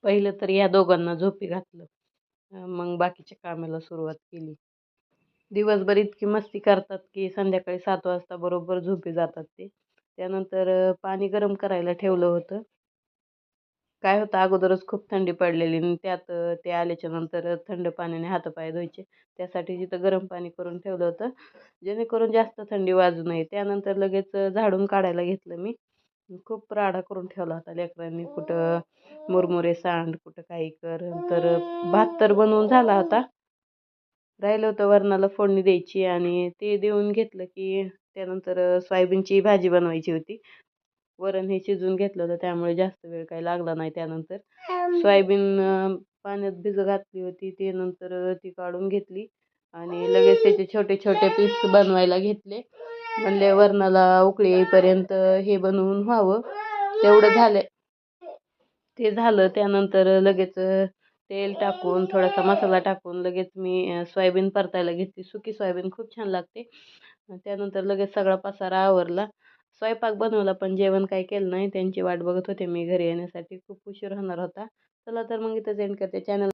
पहिलं तर या दोघांना झोपी घातलं. मग बाकीच्या कामाला सुरुवात केली. दिवसभर इतकी मस्ती करतात की संध्याकाळी 7 वाजता बरोबर झोपी जातात ते. त्यानंतर पाणी गरम करायला ठेवलं होतं. काय होतं अगोदरच खूप थंडी पडलेली आणि त्यात ते आल्याच्या नंतर थंड पाण्याने हातपाय धुवायचे. त्यासाठी तिथं गरम पाणी करून ठेवलं होतं, जेणेकरून जास्त थंडी वाजू नये. त्यानंतर लगेच झाडून काढायला घेतलं मी. खूप राडा करून ठेवला होता लेकरांनी. कुठं मुरमुरे सांड, कुठं काही कर. तर भात तर बनवून झाला होता. राहिलं होतं वरणाला फोडणी द्यायची आणि ते देऊन घेतलं की त्यानंतर सोयाबीनची भाजी बनवायची होती. वरण हे शिजवून घेतलं होतं त्यामुळे जास्त वेळ काही लागला नाही. त्यानंतर सोयाबीन पाण्यात भिजत घातली होती. ते नंतर ती काढून घेतली आणि लगेच त्याचे छोटे छोटे पीस बनवायला घेतले. म्हणले वरणाला उकळी येईपर्यंत हे बनवून व्हावं. तेवढं झालं. ते झालं त्यानंतर लगेच तेल टाकून थोडासा मसाला टाकून लगेच मी सोयाबीन परतायला घेतली. सुकी सोयाबीन खूप छान लागते. त्यानंतर लगेच सगळा पसारा आवरला. स्वयंपाक बनवला पण जेवण काही केलं नाही. त्यांची वाट बघत होते मी घरी येण्यासाठी. खूप उशीर होणार होता. चला तर मग इथंच एंड करते. चॅनल